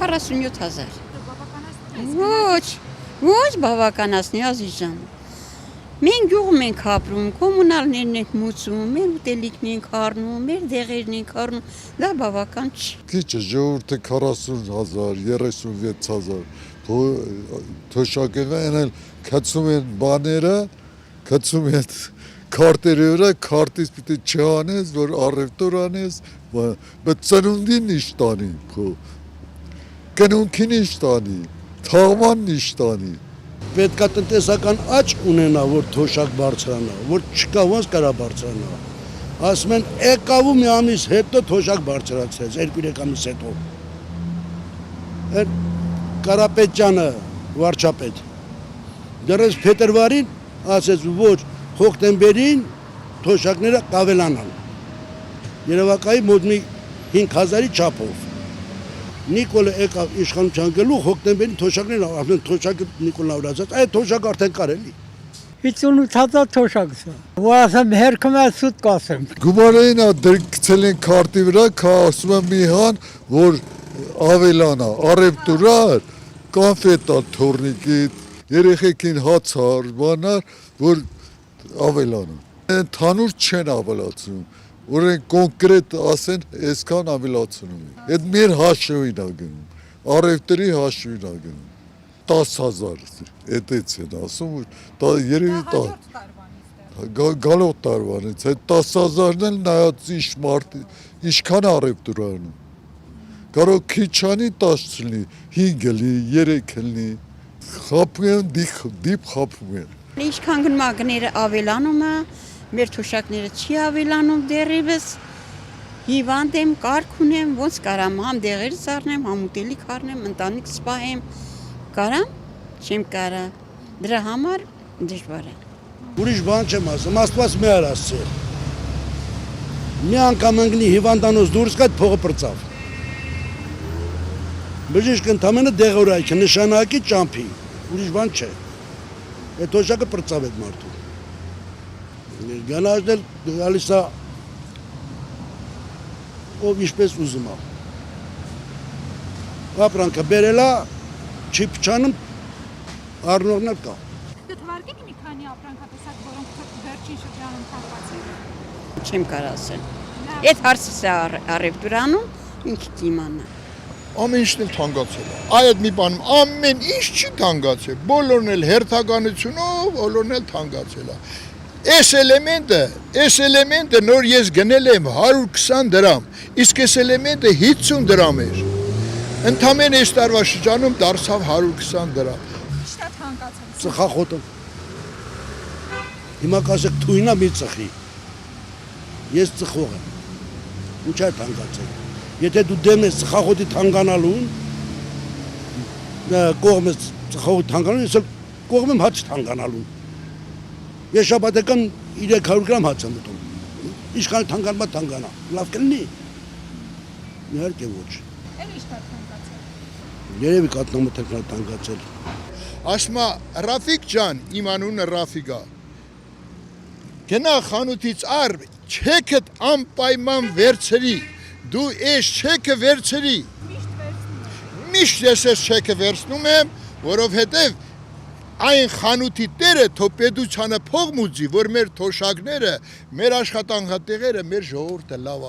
47,000 Ոչ բավականացնի ազիժան Մենք գյուղում ենք ապրում, կոմունալներն ենք մուծում, մեր ուտելիքն ենք առնում, մեր դեղերն ենք առնում, դա բավական չի։ Քիչ է, ժողովուրդը 40,000, 36,000, թոշակեղը են քցում են բաները, քցում են քարտերի վրա, քարտից պիտի չանես, որ առևտուր անես, բայց ծնունդին ինչ տանի, կնունքին ինչ տանի, թաղմանն ինչ տանի։ Պետք է տնտեսական աճ ունենա, որ թոշակ բարձրանա, որ չկա ոնց կարա բարձրանա։ Ասում են եկավ ու մի ամիս հետո թոշակ բարձրացրեց, 2-3 ամիս հետո։ Կարապետյանը վարչապետ։ Դեռ փետրվարին ասեց ոչ հոկտեմբերին թոշակները կավելանան։ Երևակայի մոտ մի 5,000-ի չափով։ Նիկոլը եկավ իշխանության գլուխ հոկտեմբերին թոշակներ ասեն թոշակը Նիկոլն ավրացած այդ թոշակ արդեն կար էլի 58,000 թոշակ սա որ ասեմ հերքում է սուտ կասեմ Գումարային դրկցել են քարտի վրա ասում եմ մի հան որ ավելանա առևտուրար կոնֆետա թորնիկի երեխեքին հացար բանար որ ավելանա ընդհանուր չեն ավելացնում որ են կոնկրետ ասեն այսքան ավելացնում են։ Այդ մեր հաշվին է գնում, առևտրի հաշվին է գնում, 10,000 էդից են ասում, երևի գալող տարվանից, այդ 10,000-ն էլ նայած ինչքան առևտուր անում, կարող քիչ անի 10 չլինի, 5 լի, 3 լի, խապում են, դիպ խապում են։ Ինչքան գնմագները ավելանում է, մեր թոշակները չի ավելանում դեռևս հիվանդ եմ, կարգ ունեմ, ոնց կարամ համ դեղերս առնեմ, համ ուտելիք առնեմ, ընտանիք սպահեմ, կարամ, չեմ կարա, դրա համար դժվար է։ Ուրիշ բան չեմ ասում, Աստված մեր ասել։ Մի անգամ ընկնի հիվանդանոց դուրս գա, փողը պրծավ։ Բժիշկ ընդամենը դեղորայք նշանակի ճամփի, ուրիշ բան չէ։ Այդ թոշակը պրծավ այդ մարդու։ Գանաժնել գալիս է ով ինչպես ուզում է։ Ապրանքը բերել է, չի փչանում, առնողն կա։ Կթվարկեք մի քանի ապրանքատեսակ, որոնք վերջին շրջանում թանկացել են։ Չեմ կարող ասել։ Այդ հարցս է առևտուրանում, ինչ կիմանա։ Ամեն ինչն էլ թանկացել է։ Այդ մի բանում ամեն ինչ չի թանկացել, բոլորն էլ հերթականությունով, բոլորն էլ թանկացել է։ Այս էլեմենտը նոր ես գնել եմ 120 դրամ, իսկ այս էլեմենտը 50 դրամ էր։ Ընդամենը այս տարվա շրջանում դարձավ 120 դրամ։ Ինչն է թանկացել։ Ծխախոտը։ Հիմա կասեք թույնա մի ծխի։ Ես ծխող եմ։ Ինչ է թանկացել։ Եթե դու դեմ ես ծխախոտի թանկանալուն, կողմ ես ծխախոտի թանկանալուն, ես կողմ եմ հաց թանկանալուն։ Ես շաբաթական 300 գրամ հաց եմ ուտում։ Ինչքան թանկանա թանկանա։ Լավ կլինի։ Իհարկե ոչ։ Էլ ի՞նչ է թանկացել։ Երևի կատնամթերքն է թանկացել։ Ասմա Ռաֆիկ ջան, իմ անունը Ռաֆիկ է։ Գնա խանութից առ, չեքդ անպայման վերցրի։ Դու այս չեքը վերցրի։ Միշտ ես այս չեքը վերցնում եմ, որովհետև այն խանութի տերը թոպեդությանը փող մուծի, որ մեր թոշակները, մեր աշխատանքատեղերը, մեր ժողովուրդը լավ